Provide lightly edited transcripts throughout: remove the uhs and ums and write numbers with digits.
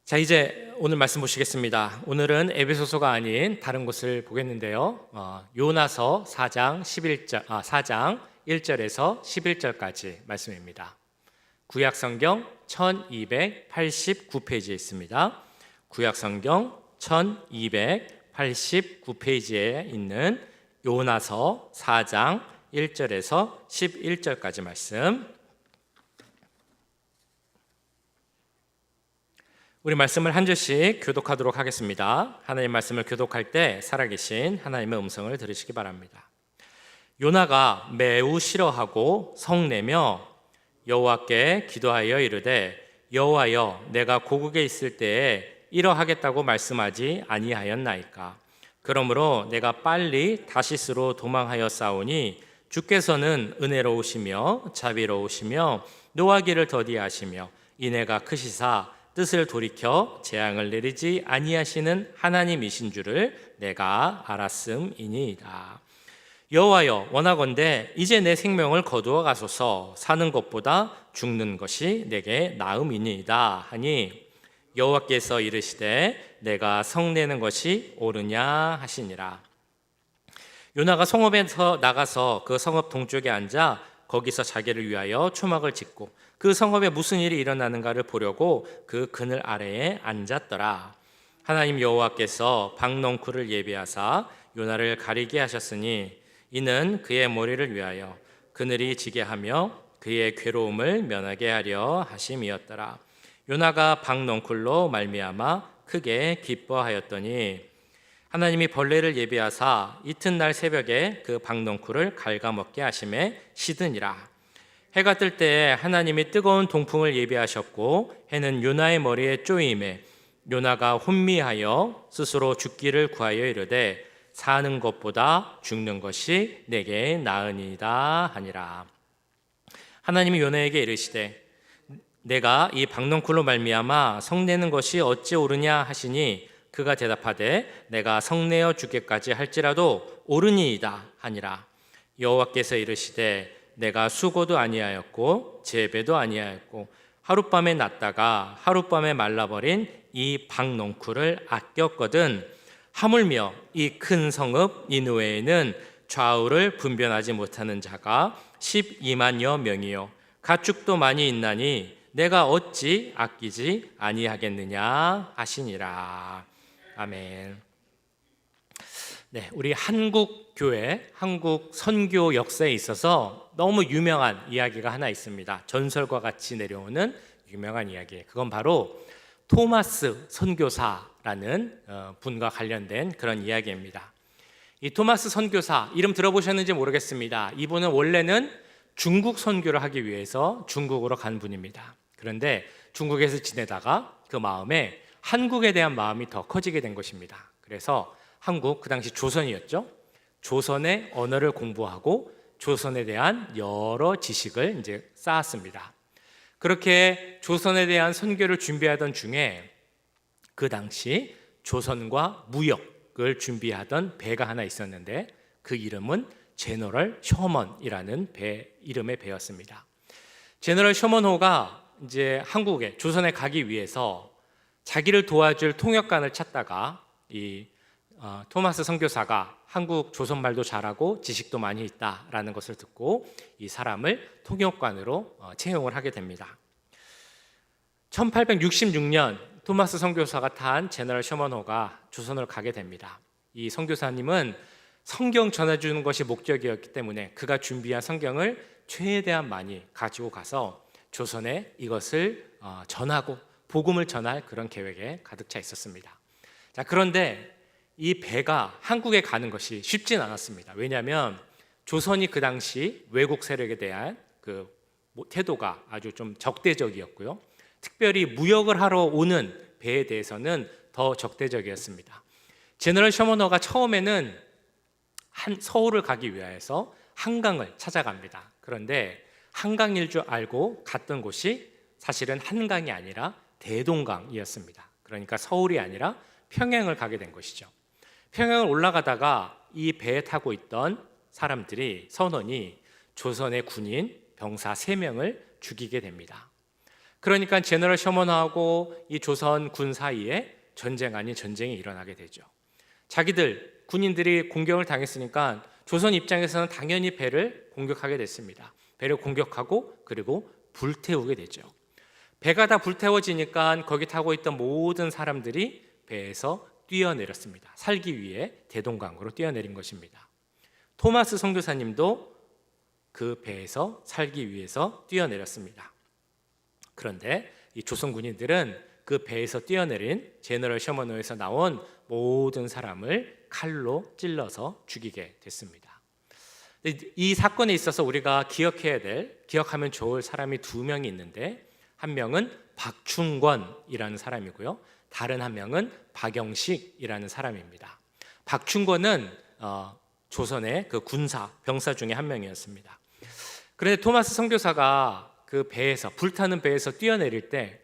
자, 이제 오늘 말씀 보시겠습니다. 오늘은 에베소서가 아닌 다른 곳을 보겠는데요. 요나서 4장 1절에서 11절까지 말씀입니다. 구약 성경 1289페이지에 있습니다. 구약 성경 1289페이지에 있는 요나서 4장 1절에서 11절까지 말씀. 우리 말씀을 한 절씩 교독하도록 하겠습니다. 하나님 말씀을 교독할 때 살아계신 하나님의 음성을 들으시기 바랍니다. 요나가 매우 싫어하고 성내며 여호와께 기도하여 이르되 여호와여, 내가 고국에 있을 때에 이러하겠다고 말씀하지 아니하였나이까. 그러므로 내가 빨리 다시스로 도망하였사오니 주께서는 은혜로우시며 자비로우시며 노하기를 더디하시며 인애가 크시사 뜻을 돌이켜 재앙을 내리지 아니하시는 하나님이신 줄을 내가 알았음이니이다. 여호와여, 원하건대 이제 내 생명을 거두어 가소서. 사는 것보다 죽는 것이 내게 나음이니이다 하니 여호와께서 이르시되 내가 성내는 것이 옳으냐 하시니라. 요나가 성읍에서 나가서 그 성읍 동쪽에 앉아 거기서 자기를 위하여 초막을 짓고 그 성읍에 무슨 일이 일어나는가를 보려고 그 그늘 아래에 앉았더라. 하나님 여호와께서 박넝쿨을 예비하사 요나를 가리게 하셨으니 이는 그의 머리를 위하여 그늘이 지게 하며 그의 괴로움을 면하게 하려 하심이었더라. 요나가 박넝쿨로 말미암아 크게 기뻐하였더니 하나님이 벌레를 예비하사 이튿날 새벽에 그 박넝쿨을 갉아먹게 하심에 시드니라. 해가 뜰 때에 하나님이 뜨거운 동풍을 예비하셨고 해는 요나의 머리에 쪼임에 요나가 혼미하여 스스로 죽기를 구하여 이르되 사는 것보다 죽는 것이 내게 나으니이다 하니라. 하나님이 요나에게 이르시되 내가 이 박넝쿨로 말미암아 성내는 것이 어찌 옳으냐 하시니 그가 대답하되 내가 성내어 죽기까지 할지라도 옳으니이다 하니라. 여호와께서 이르시되 내가 수고도 아니하였고 재배도 아니하였고 하룻밤에 났다가 하룻밤에 말라버린 이 박넝쿨을 아꼈거든 하물며 이 큰 성읍 니느웨에는 좌우를 분별하지 못하는 자가 12만여 명이요 가축도 많이 있나니 내가 어찌 아끼지 아니하겠느냐 하시니라. 아멘. 네, 우리 한국 교회, 한국 선교 역사에 있어서 너무 유명한 이야기가 하나 있습니다. 전설과 같이 내려오는 유명한 이야기. 그건 바로 토마스 선교사라는 분과 관련된 그런 이야기입니다. 이 토마스 선교사 이름 들어보셨는지 모르겠습니다. 이분은 원래는 중국 선교를 하기 위해서 중국으로 간 분입니다. 그런데 중국에서 지내다가 그 마음에 한국에 대한 마음이 더 커지게 된 것입니다. 그래서 한국, 그 당시 조선이었죠. 조선의 언어를 공부하고 조선에 대한 여러 지식을 이제 쌓았습니다. 그렇게 조선에 대한 선교를 준비하던 중에 그 당시 조선과 무역을 준비하던 배가 하나 있었는데 그 이름은 제너럴 셔먼이라는 배 이름의 배였습니다. 제너럴 셔먼호가 이제 한국에 조선에 가기 위해서 자기를 도와줄 통역관을 찾다가 이 토마스 선교사가 한국 조선말도 잘하고 지식도 많이 있다라는 것을 듣고 이 사람을 통역관으로 채용을 하게 됩니다. 1866년 토마스 선교사가 탄 제너럴 셔먼호가 조선을 가게 됩니다. 이 선교사님은 성경 전해주는 것이 목적이었기 때문에 그가 준비한 성경을 최대한 많이 가지고 가서 조선에 이것을 전하고 복음을 전할 그런 계획에 가득 차 있었습니다. 자, 그런데 이 배가 한국에 가는 것이 쉽진 않았습니다. 왜냐하면 조선이 그 당시 외국 세력에 대한 그 태도가 아주 좀 적대적이었고요. 특별히 무역을 하러 오는 배에 대해서는 더 적대적이었습니다. 제너럴 셔먼호가 처음에는 서울을 가기 위해서 한강을 찾아갑니다. 그런데 한강일 줄 알고 갔던 곳이 사실은 한강이 아니라 대동강이었습니다. 그러니까 서울이 아니라 평양을 가게 된 것이죠. 평양을 올라가다가 이 배에 타고 있던 사람들이 선원이 조선의 군인 병사 3명을 죽이게 됩니다. 그러니까 제너럴 셔먼하고 이 조선 군 사이에 전쟁 아닌 전쟁이 일어나게 되죠. 자기들 군인들이 공격을 당했으니까 조선 입장에서는 당연히 배를 공격하게 됐습니다. 배를 공격하고 그리고 불태우게 되죠. 배가 다 불태워지니까 거기 타고 있던 모든 사람들이 배에서 뛰어내렸습니다. 살기 위해 대동강으로 뛰어내린 것입니다. 토마스 선교사님도 그 배에서 살기 위해서 뛰어내렸습니다. 그런데 이 조선 군인들은 그 배에서 뛰어내린 제너럴 셔먼호에서 나온 모든 사람을 칼로 찔러서 죽이게 됐습니다. 이 사건에 있어서 우리가 기억하면 좋을 사람이 두 명이 있는데, 한 명은 박충권이라는 사람이고요, 다른 한 명은 박영식이라는 사람입니다. 박충권은 조선의 그 군사 병사 중에 한 명이었습니다. 그런데 토마스 선교사가 그 배에서, 불타는 배에서 뛰어내릴 때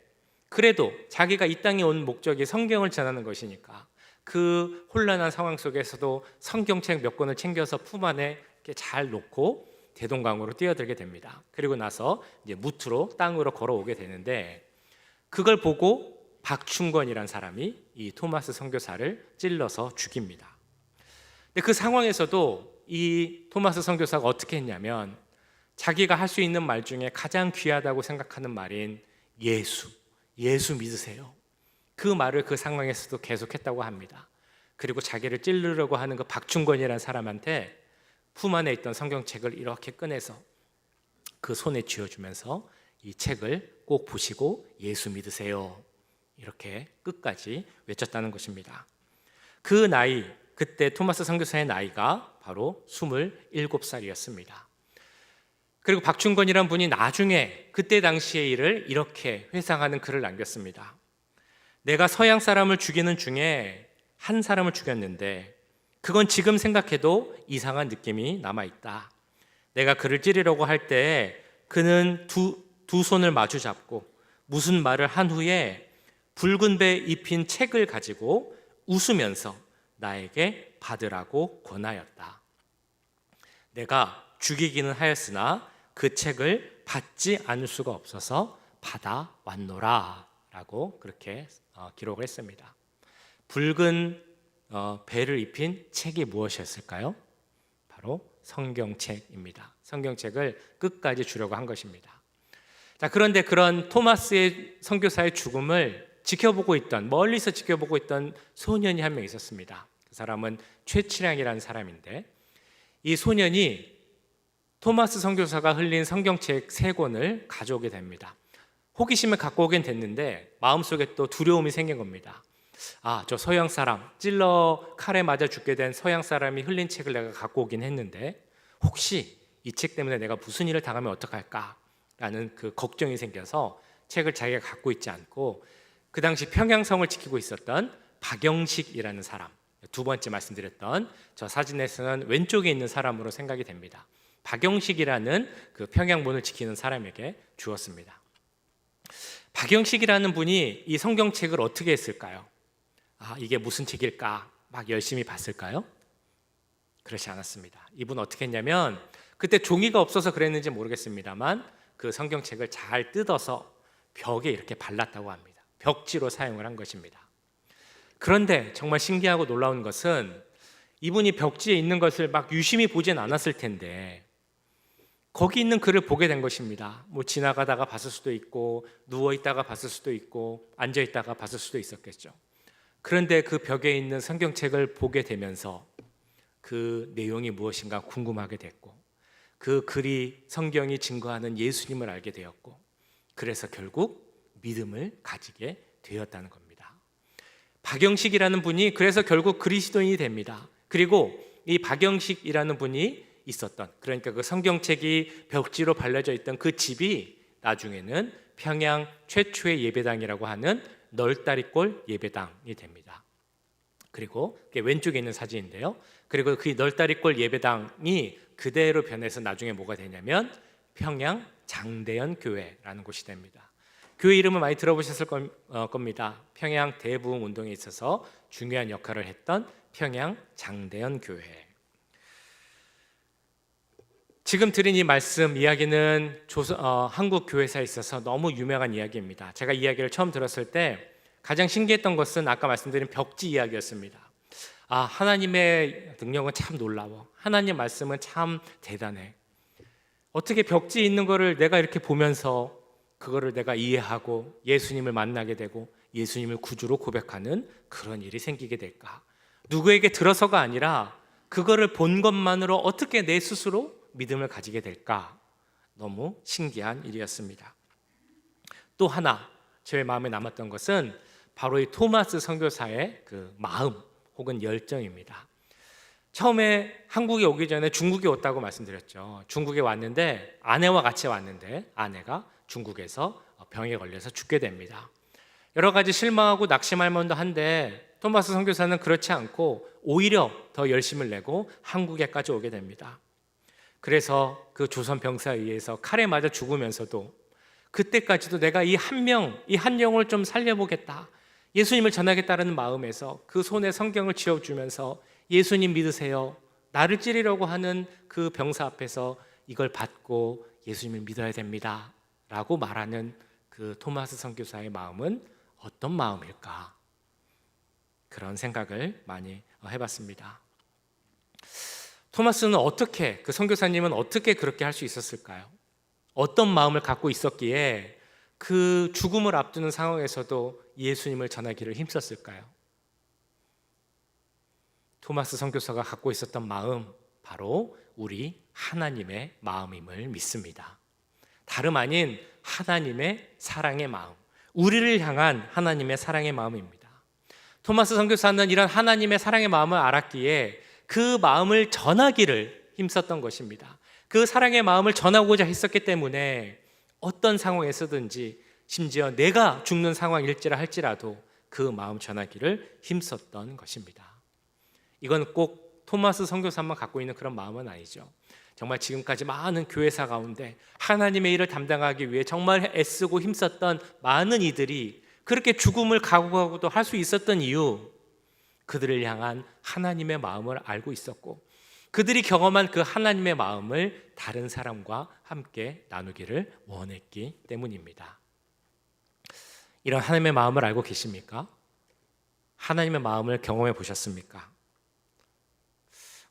그래도 자기가 이 땅에 온 목적이 성경을 전하는 것이니까 그 혼란한 상황 속에서도 성경책 몇 권을 챙겨서 품 안에 이렇게 잘 놓고 대동강으로 뛰어들게 됩니다. 그리고 나서 이제 무트로 땅으로 걸어오게 되는데, 그걸 보고 박충권이란 사람이 이 토마스 선교사를 찔러서 죽입니다. 근데 그 상황에서도 이 토마스 선교사가 어떻게 했냐면, 자기가 할 수 있는 말 중에 가장 귀하다고 생각하는 말인 예수 믿으세요, 그 말을 그 상황에서도 계속했다고 합니다. 그리고 자기를 찌르려고 하는 그 박충권이라는 사람한테 품 안에 있던 성경책을 이렇게 꺼내서 그 손에 쥐어주면서 이 책을 꼭 보시고 예수 믿으세요, 이렇게 끝까지 외쳤다는 것입니다. 그 나이, 그때 토마스 선교사의 나이가 바로 27살이었습니다. 그리고 박충권이란 분이 나중에 그때 당시의 일을 이렇게 회상하는 글을 남겼습니다. 내가 서양 사람을 죽이는 중에 한 사람을 죽였는데 그건 지금 생각해도 이상한 느낌이 남아있다. 내가 그를 찌르려고 할 때 그는 두 손을 마주 잡고 무슨 말을 한 후에 붉은 배 입힌 책을 가지고 웃으면서 나에게 받으라고 권하였다. 내가 죽이기는 하였으나 그 책을 받지 않을 수가 없어서 받아왔노라 라고 그렇게 기록을 했습니다. 붉은 배를 입힌 책이 무엇이었을까요? 바로 성경책입니다. 성경책을 끝까지 주려고 한 것입니다. 자, 그런데 그런 토마스의 선교사의 죽음을 멀리서 지켜보고 있던 소년이 한 명 있었습니다. 그 사람은 최치량이라는 사람인데, 이 소년이 토마스 선교사가 흘린 성경책 3권을 가져오게 됩니다. 호기심을 갖고 오긴 됐는데 마음속에 또 두려움이 생긴 겁니다. 저 서양 사람, 칼에 맞아 죽게 된 서양 사람이 흘린 책을 내가 갖고 오긴 했는데 혹시 이 책 때문에 내가 무슨 일을 당하면 어떡할까 라는 그 걱정이 생겨서 책을 자기가 갖고 있지 않고 그 당시 평양성을 지키고 있었던 박영식이라는 사람, 두 번째 말씀드렸던 저 사진에서는 왼쪽에 있는 사람으로 생각이 됩니다. 박영식이라는 그 평양문을 지키는 사람에게 주었습니다. 박영식이라는 분이 이 성경책을 어떻게 했을까요? 이게 무슨 책일까? 막 열심히 봤을까요? 그렇지 않았습니다. 이분 어떻게 했냐면, 그때 종이가 없어서 그랬는지 모르겠습니다만 그 성경책을 잘 뜯어서 벽에 이렇게 발랐다고 합니다. 벽지로 사용을 한 것입니다. 그런데 정말 신기하고 놀라운 것은 이분이 벽지에 있는 것을 막 유심히 보진 않았을 텐데 거기 있는 글을 보게 된 것입니다. 지나가다가 봤을 수도 있고 누워있다가 봤을 수도 있고 앉아있다가 봤을 수도 있었겠죠. 그런데 그 벽에 있는 성경책을 보게 되면서 그 내용이 무엇인가 궁금하게 됐고, 그 글이 성경이 증거하는 예수님을 알게 되었고, 그래서 결국 믿음을 가지게 되었다는 겁니다. 박영식이라는 분이 그래서 결국 그리스도인이 됩니다. 그리고 이 박영식이라는 분이 있었던, 그러니까 그 성경책이 벽지로 발라져 있던 그 집이 나중에는 평양 최초의 예배당이라고 하는 널다리골 예배당이 됩니다. 그리고 왼쪽에 있는 사진인데요, 그리고 그 널다리골 예배당이 그대로 변해서 나중에 뭐가 되냐면 평양 장대연 교회라는 곳이 됩니다. 교회 이름은 많이 들어보셨을 겁니다. 평양 대부흥 운동에 있어서 중요한 역할을 했던 평양 장대연 교회. 지금 드린 이 말씀 이야기는 한국 교회사에 있어서 너무 유명한 이야기입니다. 제가 이야기를 처음 들었을 때 가장 신기했던 것은 아까 말씀드린 벽지 이야기였습니다. 하나님의 능력은 참 놀라워. 하나님 말씀은 참 대단해. 어떻게 벽지에 있는 거를 내가 이렇게 보면서 그거를 내가 이해하고 예수님을 만나게 되고 예수님을 구주로 고백하는 그런 일이 생기게 될까? 누구에게 들어서가 아니라 그거를 본 것만으로 어떻게 내 스스로 믿음을 가지게 될까? 너무 신기한 일이었습니다. 또 하나 제 마음에 남았던 것은 바로 이 토마스 선교사의 그 마음 혹은 열정입니다. 처음에 한국에 오기 전에 중국에 왔다고 말씀드렸죠. 중국에 왔는데 아내와 같이 왔는데 아내가 중국에서 병에 걸려서 죽게 됩니다. 여러 가지 실망하고 낙심할 만도 한데 토마스 선교사는 그렇지 않고 오히려 더 열심을 내고 한국에까지 오게 됩니다. 그래서 그 조선 병사에 의해서 칼에 맞아 죽으면서도 그때까지도 내가 이 한 영을 좀 살려보겠다, 예수님을 전하겠다는 마음에서 그 손에 성경을 쥐어주면서 예수님 믿으세요, 나를 찌르려고 하는 그 병사 앞에서 이걸 받고 예수님을 믿어야 됩니다 라고 말하는 그 토마스 선교사의 마음은 어떤 마음일까? 그런 생각을 많이 해봤습니다. 토마스는 어떻게, 그 선교사님은 어떻게 그렇게 할 수 있었을까요? 어떤 마음을 갖고 있었기에 그 죽음을 앞두는 상황에서도 예수님을 전하기를 힘썼을까요? 토마스 선교사가 갖고 있었던 마음, 바로 우리 하나님의 마음임을 믿습니다. 다름 아닌 하나님의 사랑의 마음, 우리를 향한 하나님의 사랑의 마음입니다. 토마스 선교사는 이런 하나님의 사랑의 마음을 알았기에 그 마음을 전하기를 힘썼던 것입니다. 그 사랑의 마음을 전하고자 했었기 때문에 어떤 상황에서든지 심지어 내가 죽는 상황일지라 할지라도 그 마음 전하기를 힘썼던 것입니다. 이건 꼭 토마스 선교사만 갖고 있는 그런 마음은 아니죠. 정말 지금까지 많은 교회사 가운데 하나님의 일을 담당하기 위해 정말 애쓰고 힘썼던 많은 이들이 그렇게 죽음을 각오하고도 할 수 있었던 이유, 그들을 향한 하나님의 마음을 알고 있었고 그들이 경험한 그 하나님의 마음을 다른 사람과 함께 나누기를 원했기 때문입니다. 이런 하나님의 마음을 알고 계십니까? 하나님의 마음을 경험해 보셨습니까?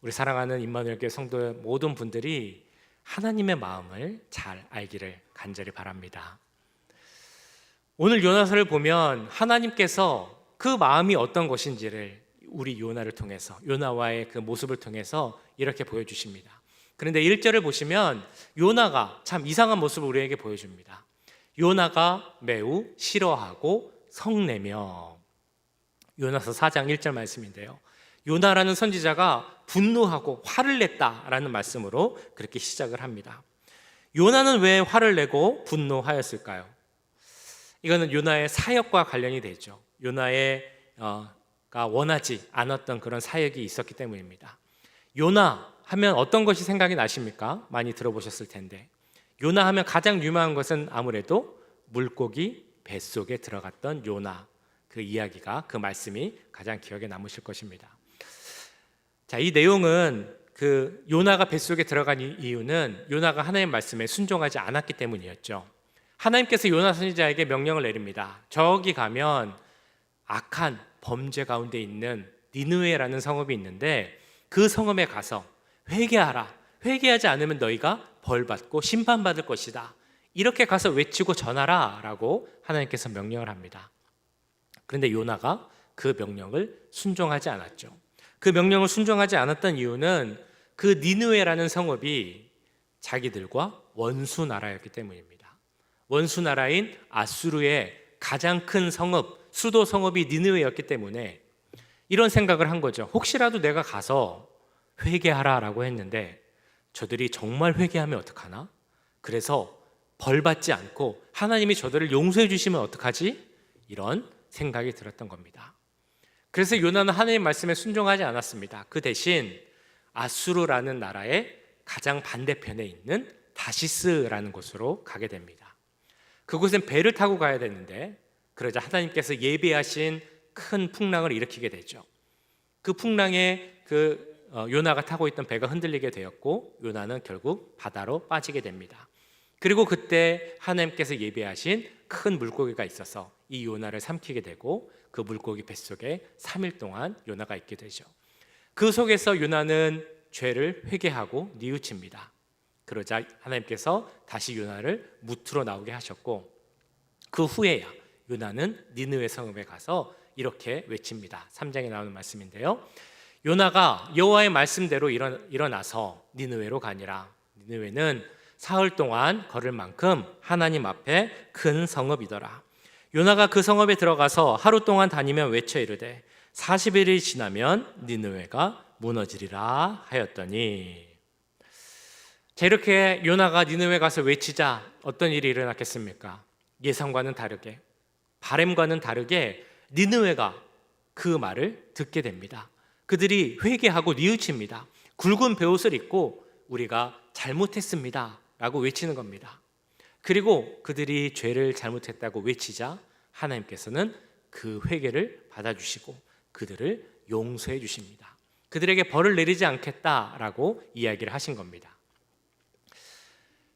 우리 사랑하는 임마누엘교회 성도의 모든 분들이 하나님의 마음을 잘 알기를 간절히 바랍니다. 오늘 요나서를 보면 하나님께서 그 마음이 어떤 것인지를 우리 요나를 통해서, 요나와의 그 모습을 통해서 이렇게 보여주십니다. 그런데 1절을 보시면 요나가 참 이상한 모습을 우리에게 보여줍니다. 요나가 매우 싫어하고 성내며, 요나서 4장 1절 말씀인데요, 요나라는 선지자가 분노하고 화를 냈다라는 말씀으로 그렇게 시작을 합니다. 요나는 왜 화를 내고 분노하였을까요? 이거는 요나의 사역과 관련이 되죠. 요나가 원하지 않았던 그런 사역이 있었기 때문입니다. 요나 하면 어떤 것이 생각이 나십니까? 많이 들어보셨을 텐데, 요나 하면 가장 유명한 것은 아무래도 물고기 뱃속에 들어갔던 요나, 그 이야기가, 그 말씀이 가장 기억에 남으실 것입니다. 자, 이 내용은 그 요나가 뱃속에 들어간 이유는 요나가 하나님의 말씀에 순종하지 않았기 때문이었죠. 하나님께서 요나 선지자에게 명령을 내립니다. 저기 가면 악한 범죄 가운데 있는 니느웨라는 성읍이 있는데 그 성읍에 가서 회개하라. 회개하지 않으면 너희가 벌받고 심판받을 것이다. 이렇게 가서 외치고 전하라 라고 하나님께서 명령을 합니다. 그런데 요나가 그 명령을 순종하지 않았죠. 그 명령을 순종하지 않았던 이유는 그 니느웨라는 성읍이 자기들과 원수 나라였기 때문입니다. 원수 나라인 아수르의 가장 큰 성읍, 수도 성읍이 니느웨였기 때문에 이런 생각을 한 거죠. 혹시라도 내가 가서 회개하라라고 했는데 저들이 정말 회개하면 어떡하나? 그래서 벌받지 않고 하나님이 저들을 용서해 주시면 어떡하지? 이런 생각이 들었던 겁니다. 그래서 요나는 하나님의 말씀에 순종하지 않았습니다. 그 대신 아수르라는 나라의 가장 반대편에 있는 다시스라는 곳으로 가게 됩니다. 그곳엔 배를 타고 가야 되는데 그러자 하나님께서 예비하신 큰 풍랑을 일으키게 되죠. 그 풍랑의 그 요나가 타고 있던 배가 흔들리게 되었고 요나는 결국 바다로 빠지게 됩니다. 그리고 그때 하나님께서 예비하신 큰 물고기가 있어서 이 요나를 삼키게 되고 그 물고기 뱃속에 3일 동안 요나가 있게 되죠. 그 속에서 요나는 죄를 회개하고 뉘우칩니다. 그러자 하나님께서 다시 요나를 무트로 나오게 하셨고 그 후에야 요나는 니느웨 성읍에 가서 이렇게 외칩니다. 3장에 나오는 말씀인데요. 요나가 여호와의 말씀대로 일어나서 니느웨로 가니라. 니느웨는 사흘 동안 걸을 만큼 하나님 앞에 큰 성읍이더라. 요나가 그 성읍에 들어가서 하루 동안 다니며 외쳐 이르되 40일이 지나면 니느웨가 무너지리라 하였더니, 자, 이렇게 요나가 니느웨 가서 외치자 어떤 일이 일어났겠습니까? 예상과는 다르게, 바램과는 다르게 니느웨가 그 말을 듣게 됩니다. 그들이 회개하고 뉘우칩니다. 굵은 베옷을 입고 우리가 잘못했습니다 라고 외치는 겁니다. 그리고 그들이 죄를 잘못했다고 외치자 하나님께서는 그 회개를 받아주시고 그들을 용서해 주십니다. 그들에게 벌을 내리지 않겠다라고 이야기를 하신 겁니다.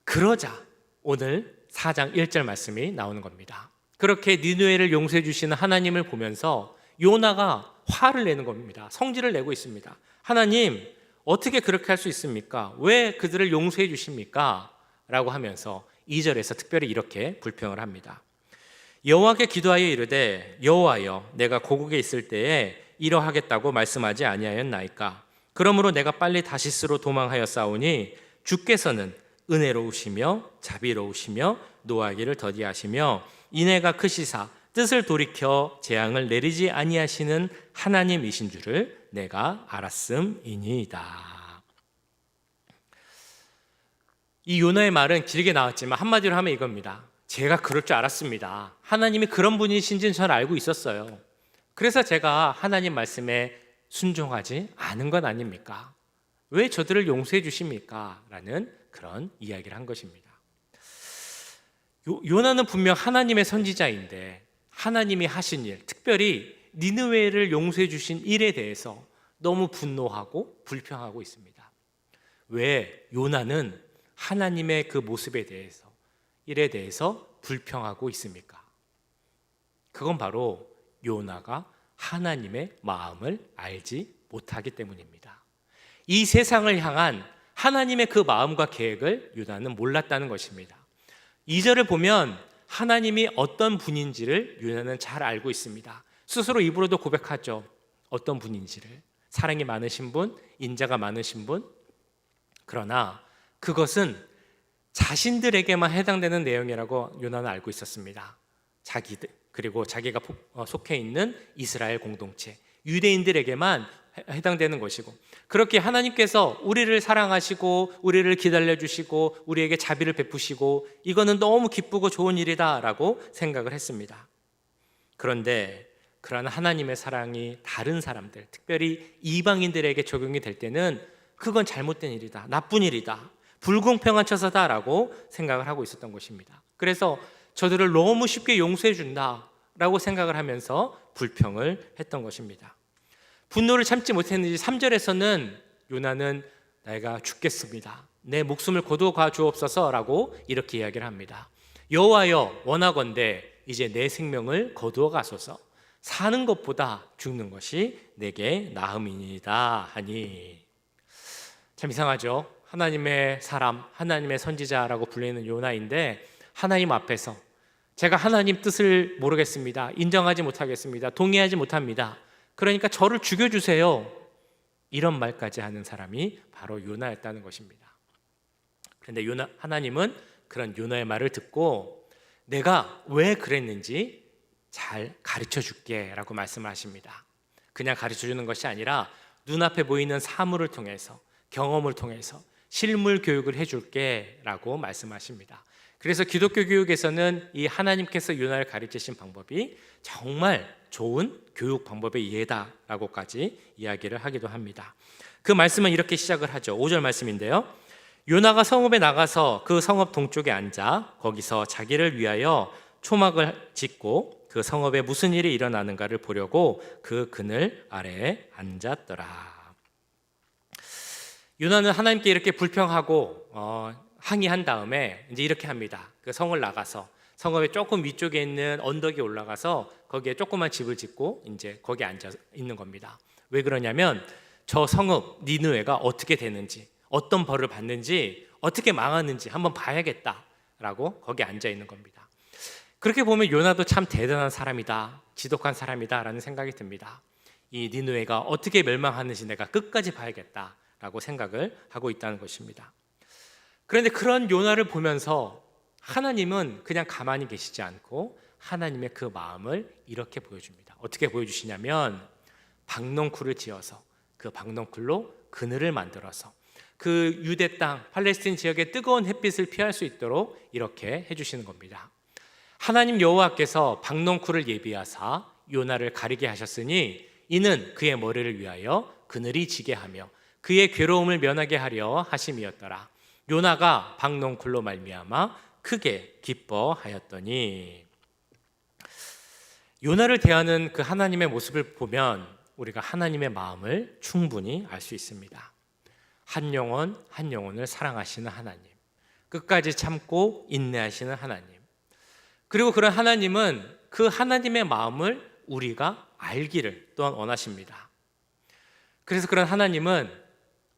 그러자 오늘 4장 1절 말씀이 나오는 겁니다. 그렇게 니느웨를 용서해 주시는 하나님을 보면서 요나가 화를 내는 겁니다. 성질을 내고 있습니다. 하나님, 어떻게 그렇게 할 수 있습니까? 왜 그들을 용서해 주십니까? 라고 하면서 2절에서 특별히 이렇게 불평을 합니다. 여호와께 기도하여 이르되 여호와여, 내가 고국에 있을 때에 이러하겠다고 말씀하지 아니하였나이까? 그러므로 내가 빨리 다시스로 도망하여 싸우니 주께서는 은혜로우시며 자비로우시며 노하기를 더디하시며 인애가 크시사 뜻을 돌이켜 재앙을 내리지 아니하시는 하나님이신 줄을 내가 알았음이니이다. 이 요나의 말은 길게 나왔지만 한마디로 하면 이겁니다. 제가 그럴 줄 알았습니다. 하나님이 그런 분이신지는 전 알고 있었어요. 그래서 제가 하나님 말씀에 순종하지 않은 건 아닙니까? 왜 저들을 용서해 주십니까? 라는 그런 이야기를 한 것입니다. 요나는 분명 하나님의 선지자인데 하나님이 하신 일, 특별히 니느웨를 용서해 주신 일에 대해서 너무 분노하고 불평하고 있습니다. 왜 요나는 하나님의 그 모습에 대해서, 일에 대해서 불평하고 있습니까? 그건 바로 요나가 하나님의 마음을 알지 못하기 때문입니다. 이 세상을 향한 하나님의 그 마음과 계획을 요나는 몰랐다는 것입니다. 2절을 보면 하나님이 어떤 분인지를 요나는 잘 알고 있습니다. 스스로 입으로도 고백하죠. 어떤 분인지를. 사랑이 많으신 분, 인자가 많으신 분. 그러나 그것은 자신들에게만 해당되는 내용이라고 요나는 알고 있었습니다. 자기들, 그리고 자기가 속해 있는 이스라엘 공동체, 유대인들에게만 해당되는 것이고, 그렇게 하나님께서 우리를 사랑하시고 우리를 기다려주시고 우리에게 자비를 베푸시고 이거는 너무 기쁘고 좋은 일이다 라고 생각을 했습니다. 그런데 그러한 하나님의 사랑이 다른 사람들, 특별히 이방인들에게 적용이 될 때는 그건 잘못된 일이다, 나쁜 일이다, 불공평한 처사다라고 생각을 하고 있었던 것입니다. 그래서 저들을 너무 쉽게 용서해 준다라고 생각을 하면서 불평을 했던 것입니다. 분노를 참지 못했는지 3절에서는 요나는 내가 죽겠습니다, 내 목숨을 거두어 주옵소서라고 이렇게 이야기를 합니다. 여호와여, 원하건대 이제 내 생명을 거두어 가소서. 사는 것보다 죽는 것이 내게 나음이니이다 하니. 참 이상하죠. 하나님의 사람, 하나님의 선지자라고 불리는 요나인데 하나님 앞에서 제가 하나님 뜻을 모르겠습니다, 인정하지 못하겠습니다, 동의하지 못합니다, 그러니까 저를 죽여주세요, 이런 말까지 하는 사람이 바로 요나였다는 것입니다. 그런데 하나님은 그런 요나의 말을 듣고 내가 왜 그랬는지 잘 가르쳐 줄게 라고 말씀하십니다. 그냥 가르쳐 주는 것이 아니라 눈앞에 보이는 사물을 통해서, 경험을 통해서 실물 교육을 해줄게 라고 말씀하십니다. 그래서 기독교 교육에서는 이 하나님께서 요나를 가르치신 방법이 정말 좋은 교육 방법의 예다라고까지 이야기를 하기도 합니다. 그 말씀은 이렇게 시작을 하죠. 5절 말씀인데요. 요나가 성읍에 나가서 그 성읍 동쪽에 앉아 거기서 자기를 위하여 초막을 짓고 그 성읍에 무슨 일이 일어나는가를 보려고 그 그늘 아래에 앉았더라. 요나는 하나님께 이렇게 불평하고 항의한 다음에 이제 이렇게 합니다. 그 성을 나가서 성읍의 조금 위쪽에 있는 언덕에 올라가서 거기에 조그만 집을 짓고 이제 거기에 앉아 있는 겁니다. 왜 그러냐면 저 성읍 니느웨가 어떻게 되는지, 어떤 벌을 받는지, 어떻게 망하는지 한번 봐야겠다라고 거기에 앉아 있는 겁니다. 그렇게 보면 요나도 참 대단한 사람이다, 지독한 사람이다라는 생각이 듭니다. 이 니느웨가 어떻게 멸망하는지 내가 끝까지 봐야겠다라고 생각을 하고 있다는 것입니다. 그런데 그런 요나를 보면서 하나님은 그냥 가만히 계시지 않고 하나님의 그 마음을 이렇게 보여줍니다. 어떻게 보여주시냐면 박농쿨을 지어서 그 박농쿨로 그늘을 만들어서 그 유대 땅 팔레스틴 지역의 뜨거운 햇빛을 피할 수 있도록 이렇게 해주시는 겁니다. 하나님 여호와께서 박농쿨을 예비하사 요나를 가리게 하셨으니 이는 그의 머리를 위하여 그늘이 지게 하며 그의 괴로움을 면하게 하려 하심이었더라. 요나가 박농쿨로 말미암아 크게 기뻐하였더니. 요나를 대하는 그 하나님의 모습을 보면 우리가 하나님의 마음을 충분히 알 수 있습니다. 한 영혼 한 영혼을 사랑하시는 하나님, 끝까지 참고 인내하시는 하나님, 그리고 그런 하나님은 그 하나님의 마음을 우리가 알기를 또한 원하십니다. 그래서 그런 하나님은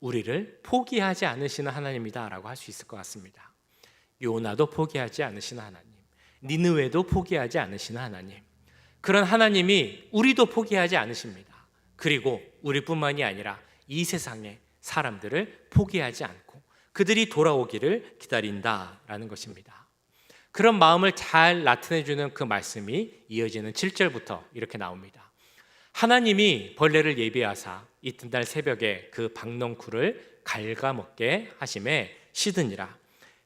우리를 포기하지 않으시는 하나님이다 라고 할 수 있을 것 같습니다. 요나도 포기하지 않으시는 하나님, 니느웨도 포기하지 않으시는 하나님, 그런 하나님이 우리도 포기하지 않으십니다. 그리고 우리뿐만이 아니라 이 세상의 사람들을 포기하지 않고 그들이 돌아오기를 기다린다라는 것입니다. 그런 마음을 잘 나타내주는 그 말씀이 이어지는 7절부터 이렇게 나옵니다. 하나님이 벌레를 예비하사 이튿날 새벽에 그 박농쿨을 갉아먹게 하심에 시드니라.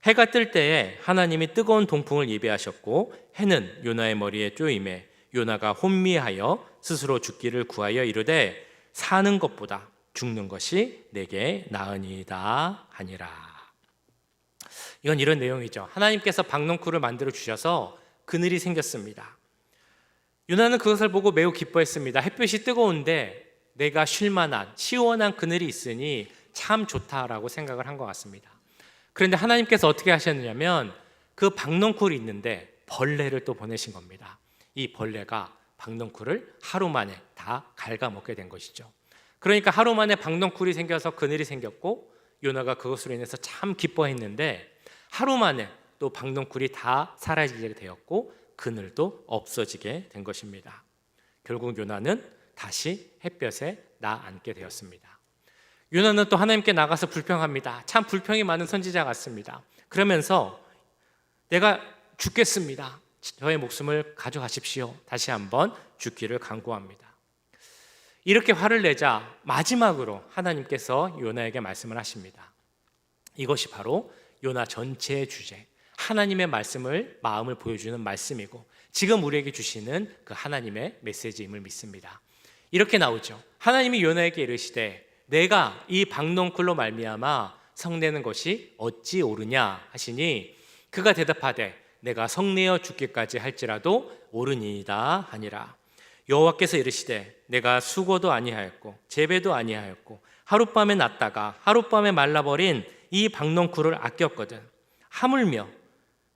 해가 뜰 때에 하나님이 뜨거운 동풍을 예비하셨고 해는 요나의 머리에 쪼임에 요나가 혼미하여 스스로 죽기를 구하여 이르되 사는 것보다 죽는 것이 내게 나으니이다 하니라. 이건 이런 내용이죠. 하나님께서 박농쿨을 만들어 주셔서 그늘이 생겼습니다. 요나는 그것을 보고 매우 기뻐했습니다. 햇볕이 뜨거운데 내가 쉴 만한 시원한 그늘이 있으니 참 좋다라고 생각을 한 것 같습니다. 그런데 하나님께서 어떻게 하셨느냐면 그 박농쿨이 있는데 벌레를 또 보내신 겁니다. 이 벌레가 박농쿨을 하루 만에 다 갉아먹게 된 것이죠. 그러니까 하루 만에 박농쿨이 생겨서 그늘이 생겼고 요나가 그것으로 인해서 참 기뻐했는데 하루 만에 또 박농쿨이 다 사라지게 되었고 그늘도 없어지게 된 것입니다. 결국 요나는 다시 햇볕에 나앉게 되었습니다. 요나는 또 하나님께 나가서 불평합니다. 참 불평이 많은 선지자 같습니다. 그러면서 내가 죽겠습니다. 저의 목숨을 가져가십시오. 다시 한번 죽기를 간구합니다. 이렇게 화를 내자 마지막으로 하나님께서 요나에게 말씀을 하십니다. 이것이 바로 요나 전체의 주제, 하나님의 말씀을, 마음을 보여주는 말씀이고 지금 우리에게 주시는 그 하나님의 메시지임을 믿습니다. 이렇게 나오죠. 하나님이 요나에게 이르시되 내가 이 박농쿨로 말미암아 성내는 것이 어찌 옳으냐 하시니 그가 대답하되 내가 성내어 죽기까지 할지라도 옳으니이다 하니라. 여호와께서 이르시되 내가 수고도 아니하였고 재배도 아니하였고 하룻밤에 났다가 하룻밤에 말라버린 이 박농쿨을 아꼈거든. 하물며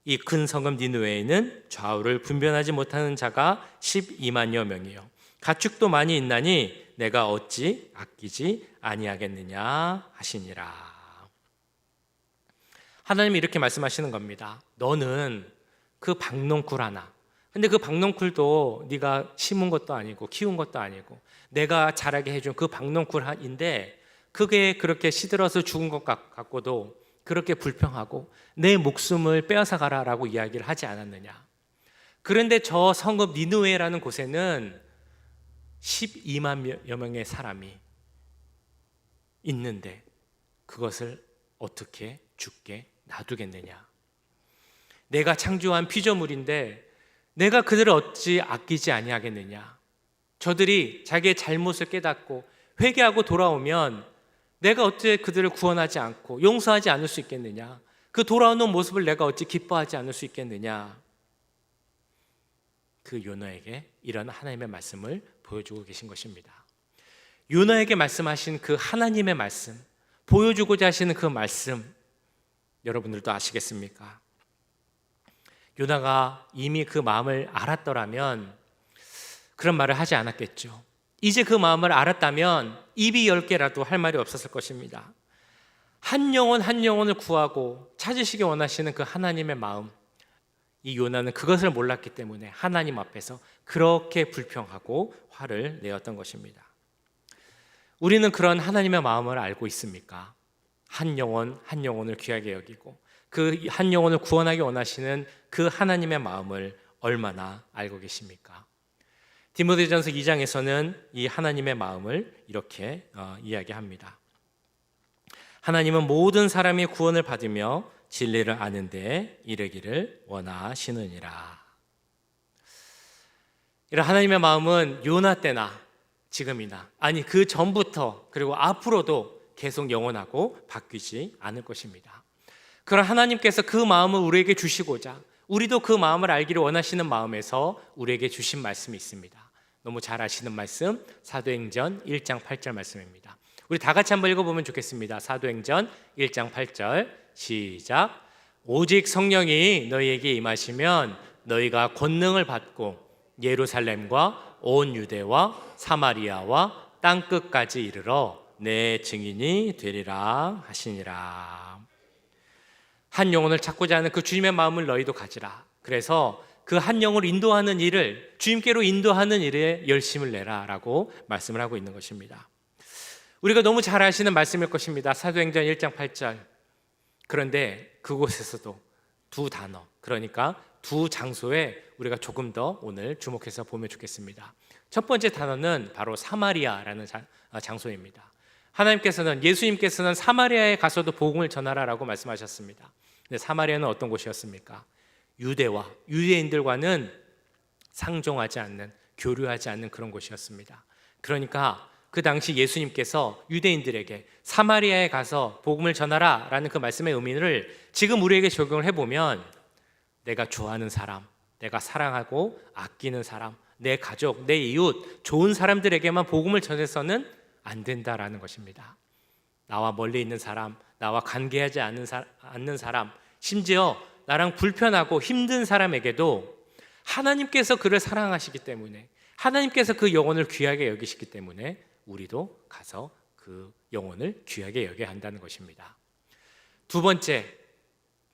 이 큰 성읍 니느웨에는 좌우를 분별하지 못하는 자가 12만여 명이요 가축도 많이 있나니 내가 어찌 아끼지 아니하겠느냐 하시니라. 하나님이 이렇게 말씀하시는 겁니다. 너는 그 박농쿨 하나, 근데 그 박농쿨도 네가 심은 것도 아니고 키운 것도 아니고 내가 자라게 해준 그 박농쿨인데 그게 그렇게 시들어서 죽은 것 같고도 그렇게 불평하고 내 목숨을 빼앗아 가라라고 이야기를 하지 않았느냐. 그런데 저 성읍 니느웨라는 곳에는 12만여 명의 사람이 있는데 그것을 어떻게 죽게 놔두겠느냐. 내가 창조한 피조물인데 내가 그들을 어찌 아끼지 아니하겠느냐. 저들이 자기의 잘못을 깨닫고 회개하고 돌아오면 내가 어찌 그들을 구원하지 않고 용서하지 않을 수 있겠느냐. 그 돌아오는 모습을 내가 어찌 기뻐하지 않을 수 있겠느냐. 그 요나에게 이런 하나님의 말씀을 보여주고 계신 것입니다. 요나에게 말씀하신 그 하나님의 말씀, 보여주고자 하시는 그 말씀 여러분들도 아시겠습니까? 요나가 이미 그 마음을 알았더라면 그런 말을 하지 않았겠죠. 이제 그 마음을 알았다면 입이 10개라도 할 말이 없었을 것입니다. 한 영혼 한 영혼을 구하고 찾으시기 원하시는 그 하나님의 마음, 이 요나는 그것을 몰랐기 때문에 하나님 앞에서 그렇게 불평하고 화를 내었던 것입니다. 우리는 그런 하나님의 마음을 알고 있습니까? 한 영혼 한 영혼을 귀하게 여기고 그 한 영혼을 구원하기 원하시는 그 하나님의 마음을 얼마나 알고 계십니까? 디모데전서 2장에서는 이 하나님의 마음을 이렇게 이야기합니다. 하나님은 모든 사람이 구원을 받으며 진리를 아는 데 이르기를 원하시느니라. 이런 하나님의 마음은 요나 때나 지금이나, 아니 그 전부터 그리고 앞으로도 계속 영원하고 바뀌지 않을 것입니다. 그런 하나님께서 그 마음을 우리에게 주시고자, 우리도 그 마음을 알기를 원하시는 마음에서 우리에게 주신 말씀이 있습니다. 너무 잘 아시는 말씀, 사도행전 1장 8절 말씀입니다. 우리 다 같이 한번 읽어보면 좋겠습니다. 사도행전 1장 8절 시작. 오직 성령이 너희에게 임하시면 너희가 권능을 받고 예루살렘과 온 유대와 사마리아와 땅끝까지 이르러 내 증인이 되리라 하시니라. 한 영혼을 찾고자 하는 그 주님의 마음을 너희도 가지라. 그래서 그 한 영혼을 인도하는 일을, 주님께로 인도하는 일에 열심을 내라 라고 말씀을 하고 있는 것입니다. 우리가 너무 잘 아시는 말씀일 것입니다. 사도행전 1장 8절. 그런데 그곳에서도 두 단어, 그러니까 두 장소에 우리가 조금 더 오늘 주목해서 보면 좋겠습니다. 첫 번째 단어는 바로 사마리아라는 장소입니다. 하나님께서는, 예수님께서는 사마리아에 가서도 복음을 전하라라고 말씀하셨습니다. 근데 사마리아는 어떤 곳이었습니까? 유대와 유대인들과는 상종하지 않는, 교류하지 않는 그런 곳이었습니다. 그러니까 그 당시 예수님께서 유대인들에게 사마리아에 가서 복음을 전하라 라는 그 말씀의 의미를 지금 우리에게 적용을 해보면, 내가 좋아하는 사람, 내가 사랑하고 아끼는 사람, 내 가족, 내 이웃, 좋은 사람들에게만 복음을 전해서는 안 된다라는 것입니다. 나와 멀리 있는 사람, 나와 관계하지 않는 사람, 심지어 나랑 불편하고 힘든 사람에게도 하나님께서 그를 사랑하시기 때문에, 하나님께서 그 영혼을 귀하게 여기시기 때문에 우리도 가서 그 영혼을 귀하게 여겨야 한다는 것입니다. 두 번째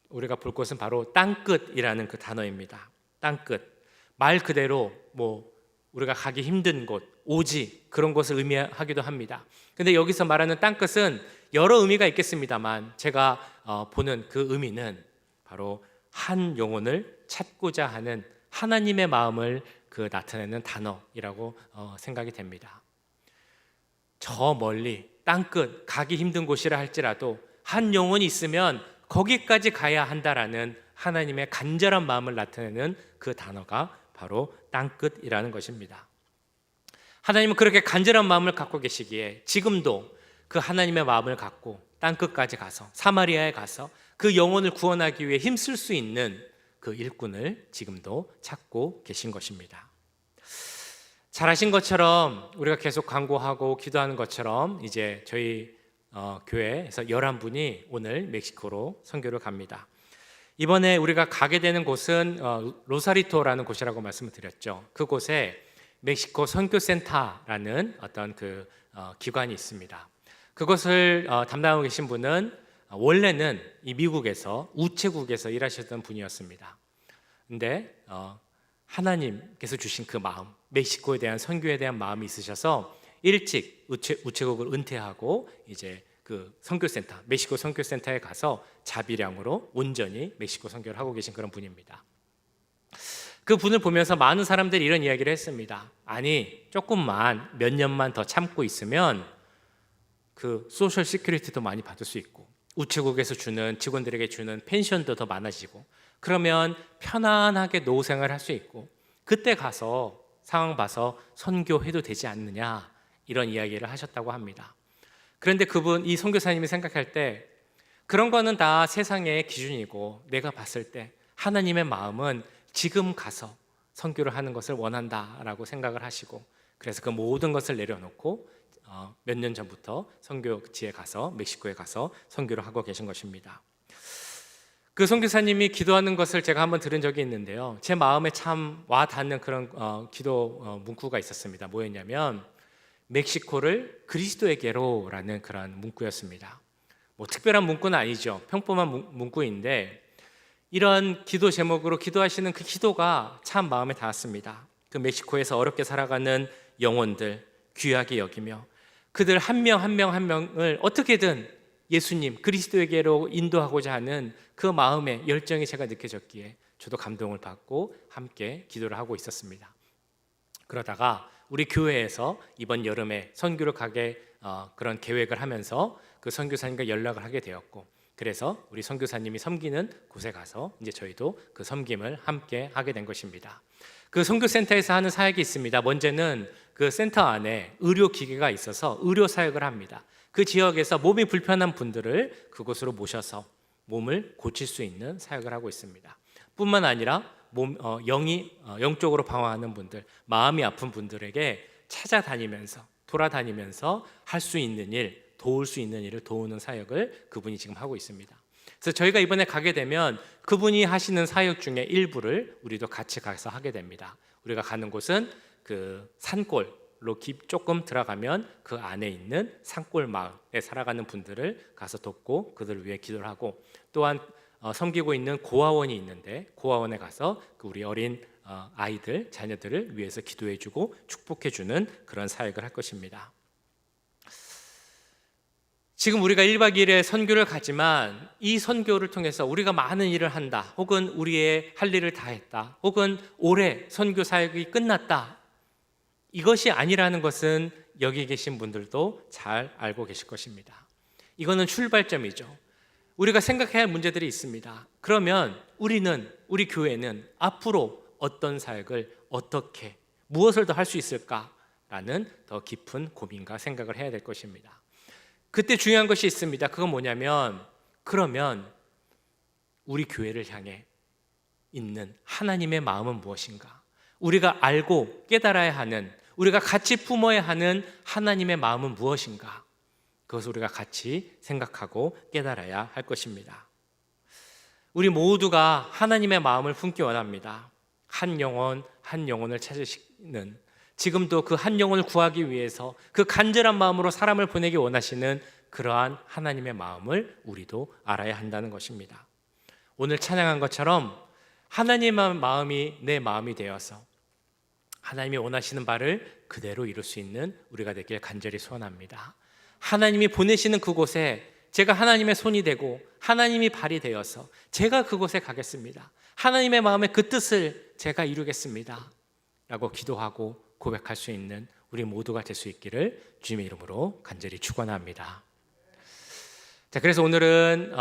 우리가 볼 것은 바로 땅끝이라는 그 단어입니다. 땅끝, 말 그대로 우리가 가기 힘든 곳, 오지, 그런 것을 의미하기도 합니다. 근데 여기서 말하는 땅끝은 여러 의미가 있겠습니다만 제가 보는 그 의미는 바로 한 영혼을 찾고자 하는 하나님의 마음을 나타내는 단어이라고 생각이 됩니다. 저 멀리 땅끝, 가기 힘든 곳이라 할지라도 한 영혼이 있으면 거기까지 가야 한다라는 하나님의 간절한 마음을 나타내는 그 단어가 바로 땅끝이라는 것입니다. 하나님은 그렇게 간절한 마음을 갖고 계시기에 지금도 그 하나님의 마음을 갖고 땅끝까지 가서, 사마리아에 가서 그 영혼을 구원하기 위해 힘쓸 수 있는 그 일꾼을 지금도 찾고 계신 것입니다. 잘 아신 것처럼, 우리가 계속 광고하고 기도하는 것처럼 이제 저희 교회에서 11분이 오늘 멕시코로 선교를 갑니다. 이번에 우리가 가게 되는 곳은 로사리토라는 곳이라고 말씀을 드렸죠. 그곳에 멕시코 선교센터라는 어떤 기관이 있습니다. 그것을 담당하고 계신 분은 원래는 이 미국에서 우체국에서 일하셨던 분이었습니다. 근데 하나님께서 주신 그 마음, 멕시코에 대한 선교에 대한 마음이 있으셔서 일찍 우체국을 은퇴하고 이제 그 선교센터, 멕시코 선교센터에 가서 자비량으로 온전히 멕시코 선교를 하고 계신 그런 분입니다. 그 분을 보면서 많은 사람들이 이런 이야기를 했습니다. 아니, 조금만 몇 년만 더 참고 있으면 그 소셜 시큐리티도 많이 받을 수 있고 우체국에서 주는, 직원들에게 주는 펜션도 더 많아지고, 그러면 편안하게 노후 생활을 할 수 있고 그때 가서 상황 봐서 선교해도 되지 않느냐, 이런 이야기를 하셨다고 합니다. 그런데 이 선교사님이 생각할 때 그런 거는 다 세상의 기준이고, 내가 봤을 때 하나님의 마음은 지금 가서 선교를 하는 것을 원한다라고 생각을 하시고, 그래서 그 모든 것을 내려놓고 몇 년 전부터 선교지에 가서 멕시코에 가서 선교를 하고 계신 것입니다. 그 선교사님이 기도하는 것을 제가 한번 들은 적이 있는데요. 제 마음에 참 와닿는 그런 기도 문구가 있었습니다. 뭐였냐면 멕시코를 그리스도에게로라는 그런 문구였습니다. 뭐 특별한 문구는 아니죠. 평범한 문구인데 이런 기도 제목으로 기도하시는 그 기도가 참 마음에 닿았습니다. 그 멕시코에서 어렵게 살아가는 영혼들 귀하게 여기며 그들 한 명 한 명 한 명을 어떻게든 예수님 그리스도에게로 인도하고자 하는 그 마음의 열정이 제가 느껴졌기에 저도 감동을 받고 함께 기도를 하고 있었습니다. 그러다가 우리 교회에서 이번 여름에 선교를 가게 그런 계획을 하면서 그 선교사님과 연락을 하게 되었고, 그래서 우리 선교사님이 섬기는 곳에 가서 이제 저희도 그 섬김을 함께 하게 된 것입니다. 그 선교센터에서 하는 사역이 있습니다. 먼저는 그 센터 안에 의료기계가 있어서 의료 사역을 합니다. 그 지역에서 몸이 불편한 분들을 그곳으로 모셔서 몸을 고칠 수 있는 사역을 하고 있습니다. 뿐만 아니라 영적으로 방황하는 분들, 마음이 아픈 분들에게 찾아다니면서 돌아다니면서 할 수 있는 일, 도울 수 있는 일을 도우는 사역을 그분이 지금 하고 있습니다. 그래서 저희가 이번에 가게 되면 그분이 하시는 사역 중에 일부를 우리도 같이 가서 하게 됩니다. 우리가 가는 곳은 그 산골로 조금 들어가면 그 안에 있는 산골 마을에 살아가는 분들을 가서 돕고 그들을 위해 기도를 하고, 또한 섬기고 있는 고아원이 있는데 고아원에 가서 그 우리 어린 아이들, 자녀들을 위해서 기도해주고 축복해주는 그런 사역을 할 것입니다. 지금 우리가 1박 2일의 선교를 가지만 이 선교를 통해서 우리가 많은 일을 한다, 혹은 우리의 할 일을 다 했다, 혹은 올해 선교 사역이 끝났다, 이것이 아니라는 것은 여기 계신 분들도 잘 알고 계실 것입니다. 이거는 출발점이죠. 우리가 생각해야 할 문제들이 있습니다. 그러면 우리 교회는 앞으로 어떤 사역을 어떻게 무엇을 더 할 수 있을까라는 더 깊은 고민과 생각을 해야 될 것입니다. 그때 중요한 것이 있습니다. 그건 뭐냐면, 그러면 우리 교회를 향해 있는 하나님의 마음은 무엇인가? 우리가 알고 깨달아야 하는, 우리가 같이 품어야 하는 하나님의 마음은 무엇인가? 그것을 우리가 같이 생각하고 깨달아야 할 것입니다. 우리 모두가 하나님의 마음을 품기 원합니다. 한 영혼을 찾으시는, 지금도 그 한 영혼을 구하기 위해서 그 간절한 마음으로 사람을 보내기 원하시는 그러한 하나님의 마음을 우리도 알아야 한다는 것입니다. 오늘 찬양한 것처럼 하나님의 마음이 내 마음이 되어서 하나님이 원하시는 바를 그대로 이룰 수 있는 우리가 되길 간절히 소원합니다. 하나님이 보내시는 그곳에 제가 하나님의 손이 되고 하나님이 발이 되어서 제가 그곳에 가겠습니다. 하나님의 마음의 그 뜻을 제가 이루겠습니다 라고 기도하고 고백할 수 있는 우리 모두가 될 수 있기를 주님의 이름으로 간절히 축원합니다. 자, 그래서 오늘은